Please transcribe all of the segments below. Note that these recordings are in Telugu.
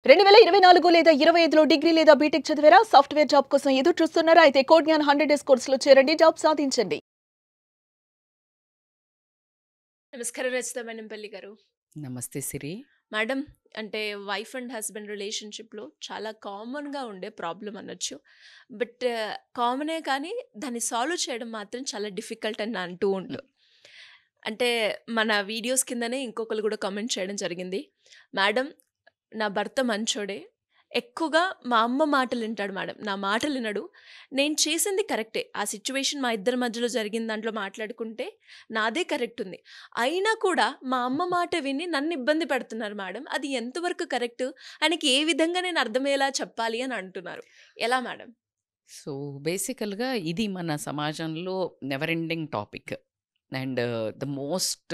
2024 లేదా 25లో డిగ్రీ లేదా బీటెక్ చదివారా? సాఫ్ట్‌వేర్ జాబ్ కోసం ఎదురు చూస్తున్నారా? అయితే కోడ్ జ్ఞాన్ 100 డేస్ కోర్సులో చేరండి. జాబ్ సాధించండి. నమస్కారం రచిత మేనంపల్లి గారు. నమస్తే సిరి. మేడం, అంటే వైఫ్ అండ్ హస్బెండ్ రిలేషన్‌షిప్‌లో చాలా కామన్‌గా ఉండే ప్రాబ్లమ్ అనొచ్చు. బట్ కామనే కానీ దాన్ని సాల్వ్ చేయడం మాత్రం చాలా డిఫికల్ట్ అని అంటూ హ్మ్. ఉంటారు. అంటే మన వీడియోస్ కిందనే ఇంకొకళ్ళు కూడా కామెంట్ చేయడం జరిగింది. మేడం, నా భర్త మంచోడే. ఎక్కువగా మా అమ్మ మాటలు వింటాడు మేడం. నా మాటలు వినడు. నేను చేసింది కరెక్టే. ఆ సిట్యుయేషన్ మా ఇద్దరి మధ్యలో జరిగిన దాంట్లో మాట్లాడుకుంటే నాదే కరెక్ట్ ఉంది. అయినా కూడా మా అమ్మ మాట విని నన్ను ఇబ్బంది పెడుతున్నారు మేడం. అది ఎంతవరకు కరెక్ట్? ఆయనకి ఏ విధంగా నేను అర్థమయ్యేలా చెప్పాలి అని అంటున్నారు. ఎలా మేడం? సో, బేసికల్‌గా ఇది మన సమాజంలో never ending topic. And the most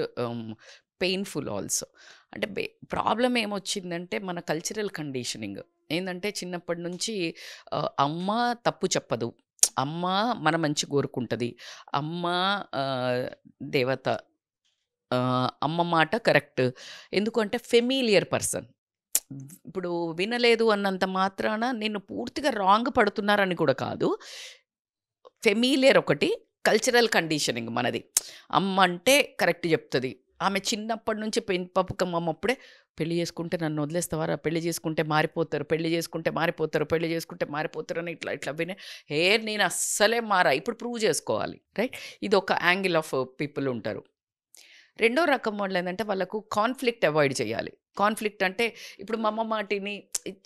painful also. అంటే ప్రాబ్లమ్ ఏమొచ్చిందంటే మన కల్చరల్ కండిషనింగ్. ఏందంటే చిన్నప్పటి నుంచి అమ్మ తప్పు చెప్పదు. అమ్మ మన మంచి కోరుకుంటది. అమ్మ ఆహ్, దేవత. అమ్మ మాట కరెక్ట్. ఎందుకంటే ఫెమిలియర్ పర్సన్. ఇప్పుడు వినలేదు అన్నంత మాత్రాన నిన్ను పూర్తిగా రాంగ్ పడుతున్నారని కూడా కాదు. ఫెమిలియర్ ఒకటి, కల్చరల్ కండిషనింగ్ మనది. అమ్మ అంటే కరెక్ట్ చెప్తది. ఆమె చిన్నప్పటి నుంచి పెంపకం అప్పుడే పెళ్లి చేసుకుంటే నన్ను వదిలేస్తావారా? పెళ్లి చేసుకుంటే మారిపోతారు, పెళ్లి చేసుకుంటే మారిపోతారు, పెళ్లి చేసుకుంటే మారిపోతారు అని ఇట్లా ఇట్లా విని నేను అస్సలే మారా. ఇప్పుడు ప్రూవ్ చేసుకోవాలి. రైట్? ఇదొక యాంగిల్ ఆఫ్ పీపుల్ ఉంటారు. రెండో రకం వాళ్ళేందంటే వాళ్ళకు కాన్‌ఫ్లిక్ట్ అవాయిడ్ చేయాలి. కాన్‌ఫ్లిక్ట్ అంటే ఇప్పుడు మా అమ్మ మాటిని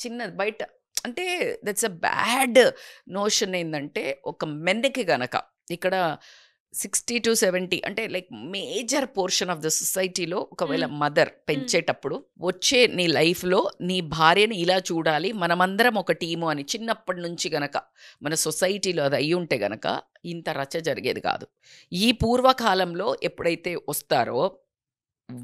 చిన్నది బయట అంటే దట్స్ ఎ బ్యాడ్ నోషన్ ఏందంటే ఒక మెన్‌కి గనక ఇక్కడ 60-70 అంటే like major portion of the సొసైటీలో ఒకవేళ హ్మ్. మదర్ హ్మ్. పెంచేటప్పుడు వచ్చే నీ లైఫ్‌లో నీ భార్యని ఇలా చూడాలి. మనమందరం ఒక టీము అని చిన్నప్పటి నుంచి గనక మన సొసైటీలో అది అయ్యుంటే గనక ఇంత రచ్చ జరిగేది కాదు. ఈ పూర్వకాలంలో ఎప్పుడైతే వస్తారో,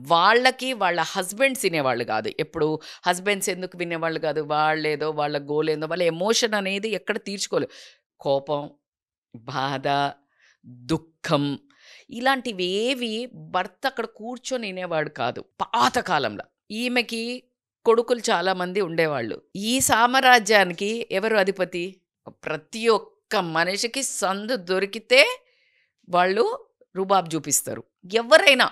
వాళ్ళకి వాళ్ళ హస్బెండ్స్ వినేవాళ్ళు గాదు. ఎప్పుడు హస్బెండ్స్ ఎందుకు వినేవాళ్ళు గాదు. వాళ్ళేదో వాళ్ళ గోలేందో వాళ్ళ ఎమోషన్ అనేది ఎక్కడ తీర్చుకోలేవు. కోపం, బాధ, దుఃఖం ఇలాంటివేవి భర్త అక్కడ కూర్చొని వినేవాడు కాదు. పాత కాలంలో. ఈమెకి కొడుకులు చాలామంది ఉండేవాళ్ళు. ఈ సామ్రాజ్యానికి ఎవరు అధిపతి? ప్రతి ఒక్క మనిషికి సందు దొరికితే వాళ్ళు రుబాబు చూపిస్తారు. ఎవరైనా.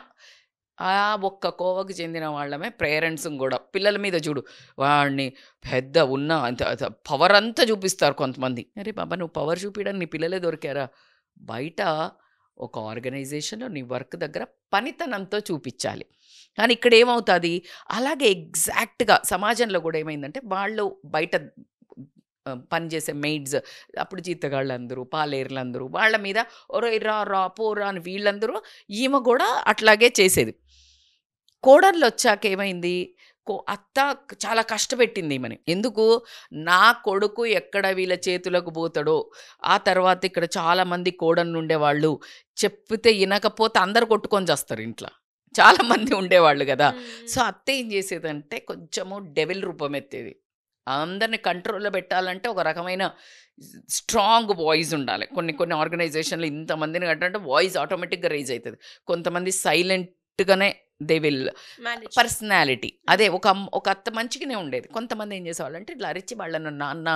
ఆ ఒక్క కోవకు చెందిన వాళ్ళమే పేరెంట్స్‌ని గూడా. పిల్లల మీద చూడు. వాడిని పెద్ద ఉన్న అంత అంత పవరంతా చూపిస్తారు కొంతమంది. అరే బాబా! నువ్వు పవర్ చూపియడానికి నీ పిల్లలే దొరికారా? బయట ఒక ఆర్గనైజేషన్‌లో నీ వర్క్ దగ్గర పనితనంతో చూపిచ్చాలి. కానీ ఇక్కడేమవుతాది, అలాగే ఎగ్జాక్ట్‌గా సమాజంలో గూడా ఏమైందంటే, వాళ్ళు బయట పనిచేసే మెయిడ్స్, అప్పుడు జీతగాళ్ళందరూ, పాలేరులందరూ వాళ్ళ మీద ఒరేయ్! రా, రా, పోరా అని వీళ్ళందరూ ఈమె గూడా అట్లాగే చేసేది. కోడళ్ళొచ్చాక ఏమైంది, అత్త చాలా కష్టపెట్టింది ఈమెని. ఎందుకు? నా కొడుకు ఎక్కడ వీళ్ళ చేతులకు బోతడో, ఆ తర్వాత ఇక్కడ చాలామంది కోడన్లుండేవాళ్ళు. చెప్పితే ఇనకపోతే అందరూ కొట్టుకొని చస్తారు ఇంట్ల. చాలా మంది ఉండేవాళ్ళు గదా! హ్మ్. సో, హ్మ్. అత్త ఏం చేసేదంటే కొంచెము డెవిల్ రూపమెత్తేది. అందరిని కంట్రోల్‌లో పెట్టాలంటే ఒక రకమైన స్ట్రాంగ్ వాయిస్ ఉండాలి. కొన్ని కొన్ని ఆర్గనైజేషన్‌లో ఇంతమందిని అంటే వాయిస్ ఆటోమేటిక్‌గా రైజ్ అయితది. కొంతమంది సైలెంట్‌గానే దే విల్ మేనేజ్. పర్సనాలిటీ. హ్మ్. అదే ఒక అత్త మంచిగానే ఉండేది. కొంతమంది ఏం చేసేవాళ్ళంటే ఇట్లా అరిచి వాళ్ళను నాన్న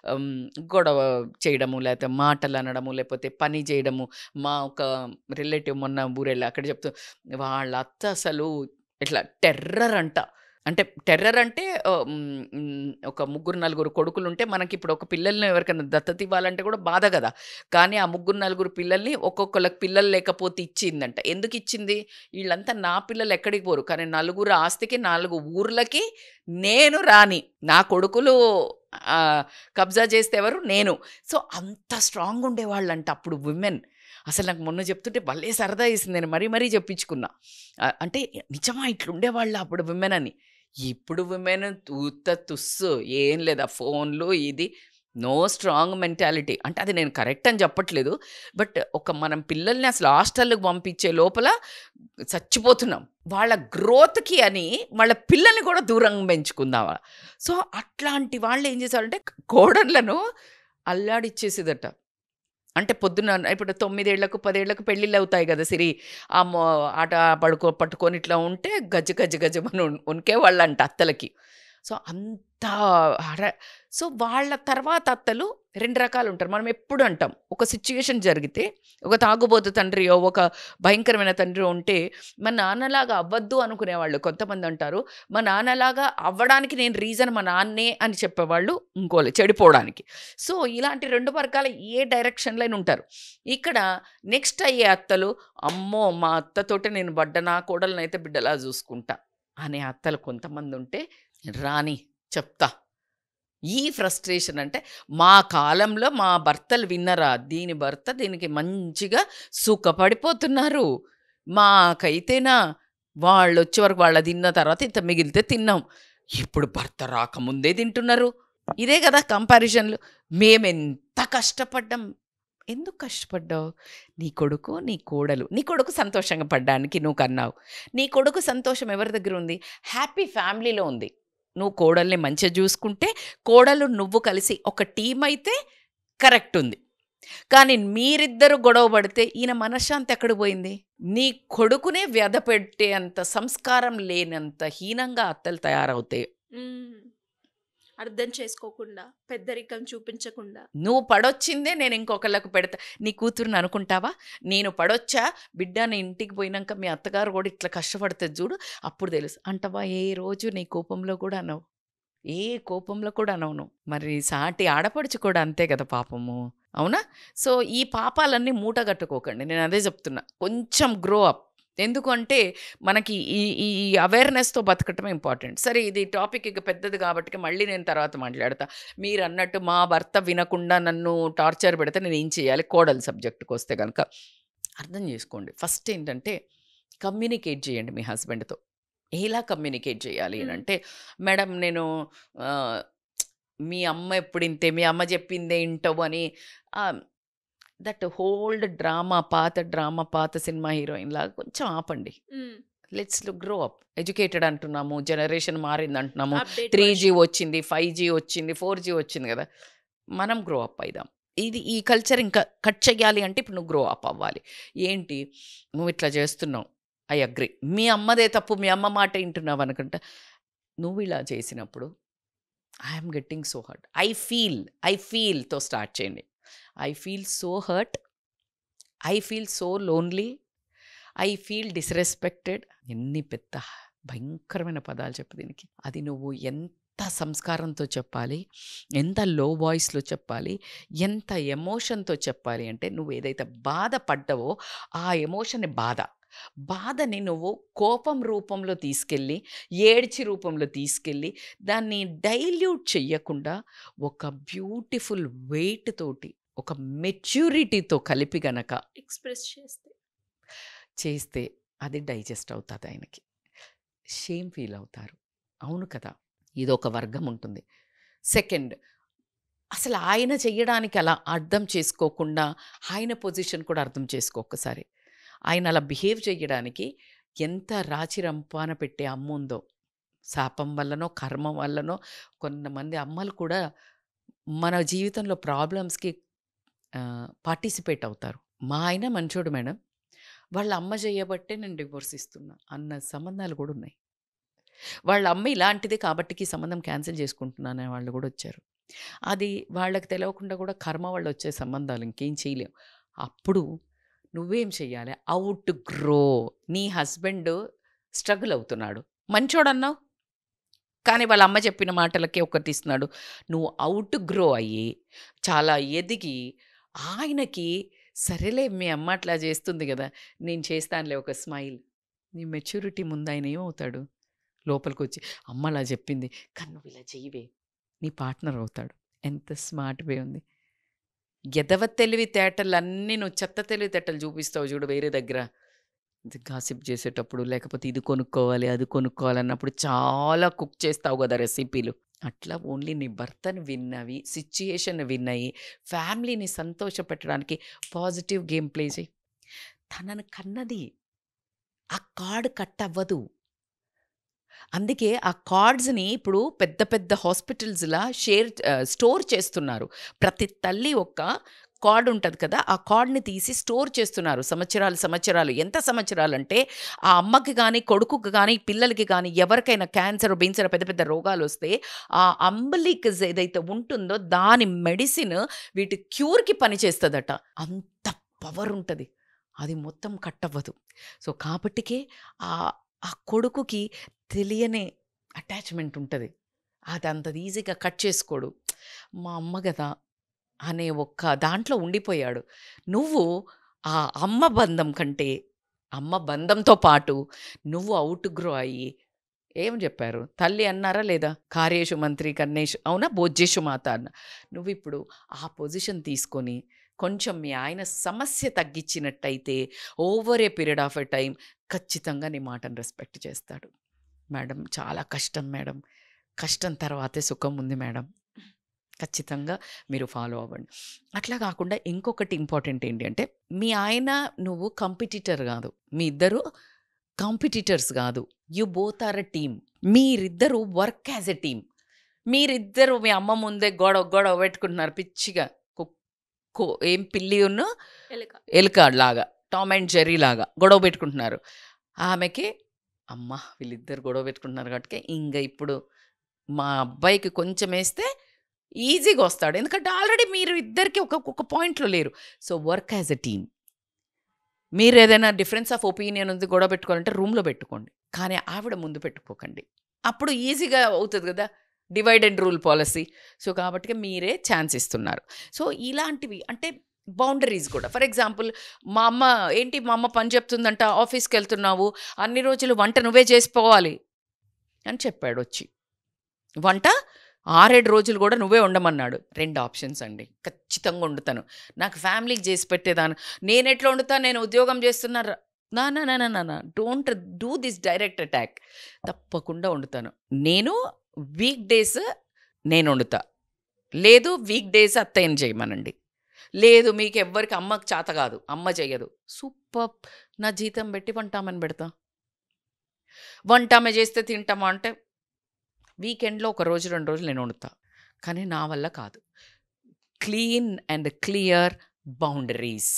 హ్మ్, గొడవ చేయడము, లేకపోతే మాటలనడము, లేకపోతే పని చేయడము. మా ఒక రిలేటివ్ మొన్న ఊరెళ్ళా అక్కడ చెప్తూ వాళ్ళ అత్త అసలు ఇట్లా టెర్రర్ అంట. అంటే టెర్రర్ అంటే ఒక ముగ్గురు, నలుగురు కొడుకులుంటే మనకిప్పుడు ఒక పిల్లల్ని ఎవరికైనా దత్తత ఇవ్వాలంటే కూడా బాధ గదా! కానీ ఆ ముగ్గురు, నలుగురు పిల్లల్ని ఒక్కొక్కళ్ళకి పిల్లలు లేకపోతే ఇచ్చిందంట. ఎందుకిచ్చింది? ఈళ్ళంతా నా పిల్లలు ఎక్కడికి పోరు. కానీ నలుగురు ఆస్తికి, 4 ఊర్లకి నేను రాణి. నా కొడుకులు కబ్జా చేస్తే ఎవరు? నేను. సో, అంత స్ట్రాంగ్ ఉండేవాళ్ళంట అప్పుడు విమెన్. అసలు నాకు మొన్న చెప్తుంటే భలే సరదా ఏసింది. నేను మరీ మరీ చెప్పించుకున్నా. అంటే నిజమా ఇట్లుండేవాళ్ళా అప్పుడు విమెన్ అని. ఇప్పుడు విమెన్ తుస్సు. ఏం లేదు. ఆ ఫోన్‌లు ఇది. No strong mentality. అంటే అది నేను కరెక్ట్ అని చెప్పట్లేదు. బట్ మనం పిల్లల్ని అసలు హాస్టల్‌కి పంపించే లోపల చచ్చిపోతున్నాం. వాళ్ళ గ్రోత్‌కి అని వాళ్ళ పిల్లల్ని కూడా దూరంగా పెంచుకుందామా. సో, అట్లాంటి వాళ్ళు ఏం చేశారంటే కోడళ్ళను అల్లాడిచ్చేసేదట. అంటే పొద్దున్న ఇప్పుడు 9 ఏళ్లకు, 10 ఏళ్లకు పెళ్ళిళ్ళవుతాయి గదా! సిరి. ఆట పట్టుకొని ఇట్లా ఉంటే గజ్జ గజ్జ గజ్జమని వణికేవాళ్ళంట అత్తలకి. సో అంత సో వాళ్ళ తర్వాత అత్తలు 2 రకాలు ఉంటారు. మనం ఎప్పుడు అంటాం, ఒక సిచ్యుయేషన్ జరిగితే, ఒక తాగుబోతు తండ్రియో, ఒక భయంకరమైన తండ్రి ఉంటే, మా నాన్నలాగా అవ్వద్దు అనుకునేవాళ్ళు కొంతమంది అంటారు. మా నాన్నలాగా అవ్వడానికి నేను రీజన్ మా నాన్నే అని చెప్పేవాళ్ళు ఇంకోళ్ళు చెడిపోవడానికి. సో ఇలాంటి 2 వర్గాల ఏ డైరెక్షన్‌లోనే ఉంటారు. ఇక్కడ నెక్స్ట్ అయ్యే అత్తలు, అమ్మో! మా అత్తతోటే నేను పడ్డ, నా కోడలనైతే బిడ్డలా చూసుకుంటా అనే అత్తలు కొంతమంది ఉంటే, రాని చెప్తా. ఈ ఫ్రస్ట్రేషన్ అంటే, మా కాలంలో మా భర్తలు విన్నరా? దీని భర్త దీనికి మంచిగా సుఖపడిపోతున్నారు. మాకైతేనా వాళ్ళొచ్చే వరకు వాళ్ళ తిన్న తర్వాత ఇంత మిగిలితే తిన్నాం. ఇప్పుడు భర్త రాకముందే తింటున్నారు. ఇదే కదా కంపారిజన్‌లు. మేమెంత కష్టపడ్డాం. ఎందుకు కష్టపడ్డావు? నీ కొడుకు, నీ కోడలు. నీ కొడుకు సంతోషంగా పడ్డానికి నువ్వు కన్నావు. నీ కొడుకు సంతోషం ఎవరి దగ్గర ఉంది? హ్యాపీ ఫ్యామిలీలో ఉంది. నువ్వు కోడల్ని మంచిగా చూసుకుంటే, కోడలు నువ్వు కలిసి ఒక టీమ్ అయితే కరెక్ట్ ఉంది. కానీ మీరిద్దరు గొడవ పడితే ఈయన మనశ్శాంతి ఎక్కడికి పోయింది? నీ కొడుకునే వ్యధ పెట్టే అంత సంస్కారం లేనంత హీనంగా అత్తలు తయారవుతాయి. అర్థం చేసుకోకుండా, పెద్దరికం చూపించకుండా. నువ్వు పడొచ్చిందే నేను ఇంకొకళ్ళకు పెడతా. నీ కూతురుని అనుకుంటావా? నేను పడొచ్చా? బిడ్డ నీ ఇంటికి పోయినాక మీ అత్తగారు కూడా ఇట్లా కష్టపడుతుంది చూడు, అప్పుడు తెలుసు అంటవా? ఏ రోజు నీ కోపంలో కూడా అనవు. ఏ కోపంలో కూడా అనవు నువ్వు. మరి సాటి ఆడపడుచు కూడా అంతే కదా పాపము. అవునా? సో ఈ పాపాలన్నీ మూట కట్టుకోకండి. నేను అదే చెప్తున్నా. కొంచెం గ్రో అప్. ఎందుకు అంటే మనకి ఈ ఈ అవేర్నెస్తో బతకటం ఇంపార్టెంట్. సరే, ఇది టాపిక్ ఇక పెద్దది కాబట్టి మళ్ళీ నేను తర్వాత మాట్లాడతా. మీరు అన్నట్టు మా భర్త వినకుండా నన్ను టార్చర్ పెడితే నేను ఏం చేయాలి? కోడలు సబ్జెక్టుకి వస్తే కనుక అర్థం చేసుకోండి. ఫస్ట్ ఏంటంటే కమ్యూనికేట్ చేయండి మీ హస్బెండ్తో. ఎలా కమ్యూనికేట్ చేయాలి అని అంటే, మేడం నేను మీ అమ్మ ఎప్పుడు ఇంతే, మీ అమ్మ చెప్పిందే ఇంటవు అని దట్ హోల్డ్ డ్రామా, పాత సినిమా హీరోయిన్ లాగా కొంచెం ఆపండి. Let's grow up. ఎడ్యుకేటెడ్ అంటున్నాము, జనరేషన్ మారింది అంటున్నాము, 3G వచ్చింది, 5G వచ్చింది, 4G వచ్చింది కదా. మనం గ్రో అప్ అయిదాం. ఈ కల్చర్ ఇంకా కట్ చేయాలి అంటే ఇప్పుడు నువ్వు గ్రో అప్ అవ్వాలి. ఏంటి, నువ్వు ఇట్లా చేస్తున్నావు, ఐ అగ్రి. మీ అమ్మదే తప్పు, మీ అమ్మ మాట వింటున్నావు అనుకుంటా. నువ్వు ఇలా చేసినప్పుడు I'm getting so hurt, I ఫీల్తో స్టార్ట్ చేయండి. I feel so hurt, I feel so lonely, I feel disrespected. ఎన్ని పెద్ద భయంకరమైన పదాలు చెప్పు దీనికి. అది నువ్వు ఎంత సంస్కారంతో చెప్పాలి, ఎంత లో వాయిస్లో చెప్పాలి, ఎంత ఎమోషన్తో చెప్పాలి అంటే, నువ్వు ఏదైతే బాధపడ్డావో ఆ ఎమోషన్ బాధని నువ్వు కోపం రూపంలో తీసుకెళ్ళి, ఏడ్చి రూపంలో తీసుకెళ్ళి, దాన్ని డైల్యూట్ చెయ్యకుండా ఒక బ్యూటిఫుల్ వెయిట్ తోటి, ఒక మెచ్యూరిటీతో కలిపి గనక ఎక్స్ప్రెస్ చేస్తే అది డైజెస్ట్ అవుతుంది. ఆయనకి షేమ్ ఫీల్ అవుతారు. అవును కదా, ఇదొక వర్గం ఉంటుంది. సెకండ్, అసలు ఆయన చెయ్యడానికి అలా అర్థం చేసుకోకుండా ఆయన పొజిషన్ కూడా అర్థం చేసుకో ఒక్కసారి. ఆయన అలా బిహేవ్ చేయడానికి ఎంత రాచి రంపాన పెట్టే అమ్మ ఉందో. శాపం వల్లనో కర్మ వల్లనో కొంతమంది అమ్మలు కూడా మన జీవితంలో ప్రాబ్లమ్స్కి పార్టిసిపేట్ అవుతారు. మా ఆయన మంచోడు మేడం, వాళ్ళ అమ్మ చేయబట్టే నేను డివోర్స్ ఇస్తున్నా అన్న సంబంధాలు కూడా ఉన్నాయి. వాళ్ళ అమ్మ ఇలాంటిది కాబట్టికి సంబంధం క్యాన్సిల్ చేసుకుంటున్నానే వాళ్ళు కూడా వచ్చారు. అది వాళ్ళకి తెలియకుండా కూడా కర్మ వాళ్ళు వచ్చే సంబంధాలు, ఇంకేం చేయలేం. అప్పుడు నువ్వేం చెయ్యాలి? Out grow. నీ హస్బెండ్ స్ట్రగుల్ అవుతున్నాడు, మంచోడన్నావు, కానీ వాళ్ళ అమ్మ చెప్పిన మాటలకే ఒకటి ఇస్తున్నాడు. నువ్వు అవుట్ గ్రో అయ్యి చాలా ఎదిగి ఆయనకి సరేలే మీ అమ్మ అట్లా చేస్తుంది కదా, నేను చేస్తానులే ఒక స్మైల్. నీ మెచ్యూరిటీ ముందు ఆయన ఏమవుతాడు? లోపలికి వచ్చి అమ్మ అలా చెప్పింది కానీ నువ్వు ఇలా చెయ్యవే, నీ పార్ట్నర్ అవుతాడు. ఎంత స్మార్ట్ వే ఉంది. ఎదవ తెలివితేటలన్నీ నువ్వు చెత్త తెలివితేటలు చూపిస్తావు చూడు వేరే దగ్గర, గాసిప్ చేసేటప్పుడు, లేకపోతే ఇది కొనుక్కోవాలి అది కొనుక్కోవాలన్నప్పుడు చాలా కుక్ చేస్తావు కదా రెసిపీలు. అట్లా ఓన్లీ నీ భర్తను విన్నవి, సిచ్యుయేషన్ విన్నవి, ఫ్యామిలీని సంతోషపెట్టడానికి పాజిటివ్ గేమ్ ప్లే చేయి. తనను కన్నది ఆ కార్డ్ కట్ అవ్వదు. అందుకే ఆ కార్డ్స్ని ఇప్పుడు పెద్ద పెద్ద హాస్పిటల్స్లా స్టోర్ చేస్తున్నారు. ప్రతి తల్లి ఒక కార్డ్ ఉంటుంది కదా, ఆ కార్డ్ని తీసి స్టోర్ చేస్తున్నారు సంవత్సరాలు. ఎంత సంవత్సరాలు అంటే ఆ అమ్మకి కానీ కొడుకుకి కానీ పిల్లలకి కానీ ఎవరికైనా క్యాన్సర్ బీన్సర్ పెద్ద పెద్ద రోగాలు వస్తే ఆ అంబలికస్ ఏదైతే ఉంటుందో దాని మెడిసిన్ వీటి క్యూర్కి పనిచేస్తుందట. అంత పవర్ ఉంటుంది, అది మొత్తం కట్టవ్వదు. సో కాబట్టికే ఆ ఆ కొడుకుకి తెలియని అటాచ్మెంట్ ఉంటుంది, అది అంత ఈజీగా కట్ చేసుకోడు. మా అమ్మ కదా అనే ఒక్క దాంట్లో ఉండిపోయాడు. నువ్వు ఆ అమ్మ బంధం కంటే అమ్మ బంధంతో పాటు నువ్వు అవుట్ గ్రో అయ్యి ఏం చెప్పారు తల్లి అన్నారా లేదా, కార్యేషు మంత్రి కన్నేషు అవునా భోజ్యేషు మాత అన్న. నువ్వు ఇప్పుడు ఆ పొజిషన్ తీసుకొని కొంచెం మీ ఆయన సమస్య తగ్గించినట్టయితే over a period of a time ఖచ్చితంగా నీ మాటను రెస్పెక్ట్ చేస్తాడు. మేడం చాలా కష్టం మేడం, కష్టం తర్వాతే సుఖం ఉంది మేడం, ఖచ్చితంగా మీరు ఫాలో అవ్వండి. అట్లా కాకుండా ఇంకొకటి ఇంపార్టెంట్ ఏంటి అంటే, మీ ఆయన నువ్వు కాంపిటీటర్ కాదు, మీ ఇద్దరు కాంపిటీటర్స్ కాదు, you both are a team. మీరిద్దరు వర్క్ యాజ్ ఎ టీమ్. మీరిద్దరు మీ అమ్మ ముందే గొడవ పెట్టుకుంటున్నారు పిచ్చిగా, ఏం పిల్లి ఉన్న ఎలుక లాగా, టామ్ అండ్ జెర్రీ లాగా గొడవ పెట్టుకుంటున్నారు. ఆమెకి అమ్మ వీళ్ళిద్దరు గొడవ పెట్టుకుంటున్నారు కాబట్టి ఇంకా ఇప్పుడు మా అబ్బాయికి కొంచెం వేస్తే ఈజీగా వస్తాడు, ఎందుకంటే ఆల్రెడీ మీరు ఇద్దరికి ఒక పాయింట్లో లేరు. So work as a team. మీరు ఏదైనా డిఫరెన్స్ ఆఫ్ ఒపీనియన్ ఉంది గొడవ పెట్టుకోవాలంటే రూమ్లో పెట్టుకోండి, కానీ ఆవిడ ముందు పెట్టుకోకండి. అప్పుడు ఈజీగా అవుతుంది కదా, divide and rule policy. So కాబట్టి మీరే ఛాన్స్ ఇస్తున్నారు. సో ఇలాంటివి అంటే బౌండరీస్ కూడా. ఫర్ ఎగ్జాంపుల్ మా అమ్మ పని చెప్తుందంట, ఆఫీస్కి వెళ్తున్నావు, అన్ని రోజులు వంట నువ్వే చేసిపోవాలి అని చెప్పాడు వచ్చి. వంట 6-7 రోజులు కూడా నువ్వే వండమన్నాడు. 2 ఆప్షన్స్ అండి, ఖచ్చితంగా వండుతాను. నాకు ఫ్యామిలీకి చేసి పెట్టేదాన్ని నేను ఎట్లా వండుతాను, నేను ఉద్యోగం చేస్తున్నారు. నా don't do this direct attack. తప్పకుండా వండుతాను. నేను వీక్ డేస్ నేను వండుతా, లేదు వీక్ డేస్ అత్తయ్యని చేయమనండి, లేదు మీకు ఎవ్వరికి అమ్మకి చేత కాదు, అమ్మ చెయ్యదు, సూపర్, నా జీతం పెట్టి వంటామని పెడతా. వంటామె చేస్తే తింటామా అంటే వీకెండ్లో 1 రోజు 2 రోజులు నేను వండుతా, కానీ నా వల్ల కాదు. Clean and clear boundaries.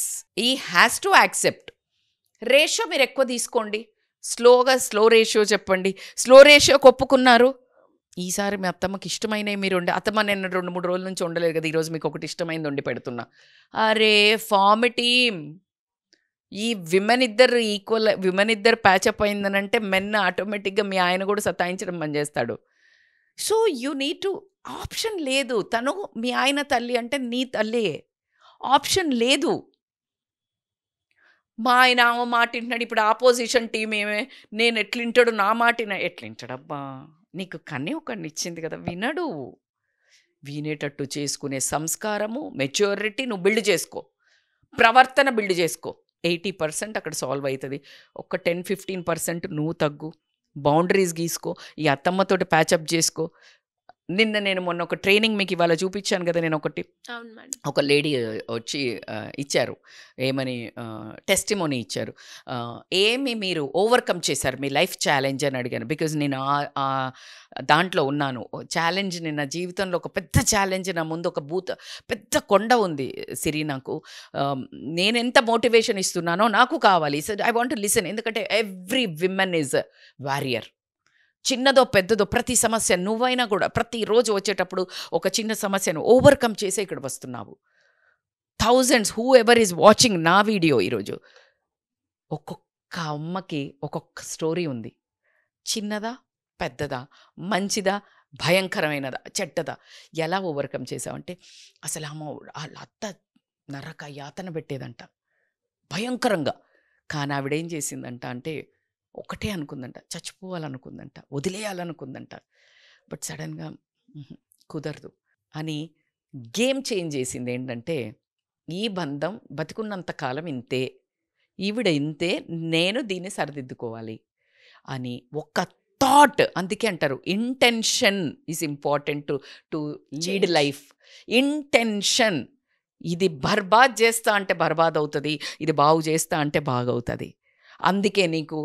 ఈ హ్యాస్ టు యాక్సెప్ట్. రేషియో మీరు ఎక్కువ తీసుకోండి, స్లో రేషియో చెప్పండి. స్లో రేషియోకి ఒప్పుకున్నారు, ఈసారి మీ అత్తమ్మకి ఇష్టమైనవి మీరు అత్తమ్మ నేను 2-3 రోజుల నుంచి ఉండలేదు కదా, ఈరోజు మీకు ఒకటి ఇష్టమైంది వండి పెడుతున్నా. అరే ఫార్మిటీ. ఈ విమెన్ ఇద్దరు ప్యాచప్ అయిందనంటే మెన్ ఆటోమేటిక్గా మీ ఆయన కూడా సతాయించడం బంద్ చేస్తాడు. So you need to, option లేదు. తను మీ ఆయన తల్లి అంటే నీ తల్లి, ఆప్షన్ లేదు. మా ఆయన మాట వింటున్నాడు, ఇప్పుడు ఆపోజిషన్ టీం ఏమే నేను ఎట్లింటాడు, నా మాటిన ఎట్లింటాడబ్బా. నీకు కన్నీ ఒకడిని ఇచ్చింది కదా, వినడు. వినేటట్టు చేసుకునే సంస్కారము, మెచ్యూరిటీ నువ్వు బిల్డ్ చేసుకో, ప్రవర్తన బిల్డ్ చేసుకో. 80% అక్కడ సాల్వ్ అవుతుంది. ఒక 10-15% నువ్వు తగ్గు, బౌండరీస్ గీసుకో, ఈ అత్తమ్మతోటి ప్యాచప్ చేసుకో. నేను మొన్న ఒక ట్రైనింగ్ మీకు ఇవాళ చూపించాను కదా, నేను ఒక లేడీ వచ్చి ఇచ్చారు, ఏమని టెస్టిమోనీ ఇచ్చారు, ఏమి మీరు ఓవర్కమ్ చేశారు మీ లైఫ్ ఛాలెంజ్ అని అడిగాను. బికాజ్ నేను దాంట్లో ఉన్నాను. ఛాలెంజ్ నా జీవితంలో ఒక పెద్ద ఛాలెంజ్, నా ముందు ఒక పెద్ద కొండ ఉంది సిరి. నాకు నేను ఎంత మోటివేషన్ ఇస్తున్నానో నాకు కావాలి. So I want to listen, ఎందుకంటే ఎవ్రీ విమెన్ ఈజ్ వారియర్. చిన్నదో పెద్దదో ప్రతి సమస్య నువ్వైనా కూడా ప్రతిరోజు వచ్చేటప్పుడు ఒక చిన్న సమస్యను ఓవర్కమ్ చేసే ఇక్కడ వస్తున్నావు. Thousands who ever is watching నా వీడియో ఈరోజు, ఒక్కొక్క అమ్మకి ఒక్కొక్క స్టోరీ ఉంది. చిన్నదా, పెద్దదా, మంచిదా, భయంకరమైనదా, చెడ్డదా, ఎలా ఓవర్కమ్ చేసావంటే అసలు వాళ్ళ అత్త నరక యాతన పెట్టేదంట భయంకరంగా. కానీ ఆవిడేం చేసిందంట అంటే ఒకటే అనుకుందంట, చచ్చిపోవాలనుకుందంట, వదిలేయాలనుకుందంట. బట్ సడన్గా కుదరదు అని గేమ్ చేంజ్ చేసింది. ఏంటంటే ఈ బంధం బతికున్నంత కాలం ఇంతే, ఈవిడ ఇంతే, నేను దీన్ని సరిదిద్దుకోవాలి అని ఒక్క థాట్. అందుకే అంటారు intention is important to lead life. Intention. ఇది బర్బాద్ చేస్తా అంటే బర్బాద్ అవుతుంది, ఇది బాగు చేస్తా అంటే బాగవుతుంది. అందుకే నీకు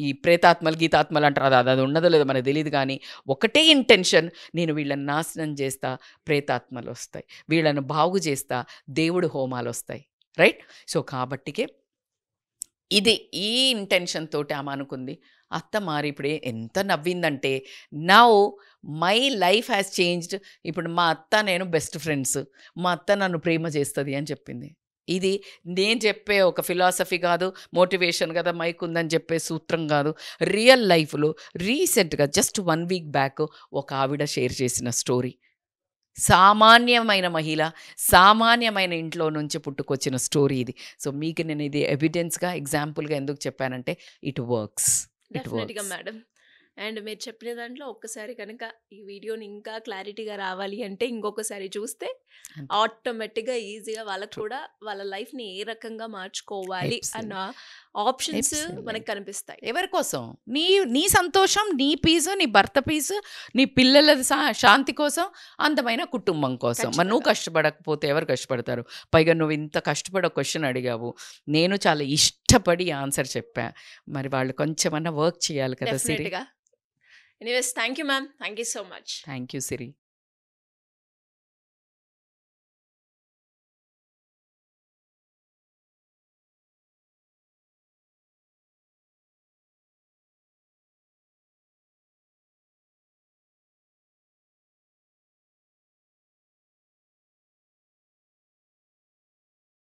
ఈ ప్రేతాత్మలు గీతాత్మలు అంటారు, అది ఉన్నదో లేదో మనకు తెలియదు, కానీ ఒకటే ఇంటెన్షన్, నేను వీళ్ళని నాశనం చేస్తా, ప్రేతాత్మలు వస్తాయి, వీళ్ళను బాగు చేస్తా, దేవుడు హోమాలు వస్తాయి. రైట్. సో కాబట్టికే ఇది ఈ ఇంటెన్షన్ తోటి ఆమె అనుకుంది. అత్త మారి ఇప్పుడు ఎంత నవ్విందంటే, now my life has changed. ఇప్పుడు మా అత్త నేను బెస్ట్ ఫ్రెండ్స్, మా అత్త నన్ను ప్రేమ చేస్తుంది అని చెప్పింది. ఇది నేను చెప్పే ఒక ఫిలాసఫీ కాదు, మోటివేషన్ కదా, మైక్ ఉందని చెప్పే సూత్రం కాదు. రియల్ లైఫ్లో రీసెంట్గా జస్ట్ 1 వీక్ బ్యాక్ ఒక ఆవిడ షేర్ చేసిన స్టోరీ. సామాన్యమైన మహిళ, సామాన్యమైన ఇంట్లో నుంచి పుట్టుకొచ్చిన స్టోరీ ఇది. సో మీకు నేను ఇది ఎవిడెన్స్గా, ఎగ్జాంపుల్గా ఎందుకు చెప్పానంటే ఇట్ వర్క్స్. డెఫినెట్గా మేడం. అండ్ మీరు చెప్పిన దాంట్లో ఒక్కసారి కనుక ఈ వీడియోని ఇంకా క్లారిటీగా రావాలి అంటే ఇంకొకసారి చూస్తే ఆటోమేటిక్గా ఈజీగా వాళ్ళకు కూడా వాళ్ళ లైఫ్ని ఏ రకంగా మార్చుకోవాలి అన్న ఆప్షన్స్ మనకు కనిపిస్తాయి. ఎవరి కోసం? నీ సంతోషం, నీ పీసు, నీ భర్త పీసు, నీ పిల్లల శాంతి కోసం, అందమైన కుటుంబం కోసం. మరి నువ్వు కష్టపడకపోతే ఎవరు కష్టపడతారు? పైగా నువ్వు ఇంత కష్టపడ క్వశ్చన్ అడిగావు, నేను చాలా ఇష్టపడి ఆన్సర్ చెప్పా. మరి వాళ్ళు కొంచెమన్నా వర్క్ చేయాలి కదా Siri. Anyways thank you ma'am, thank you so much. Thank you Siri.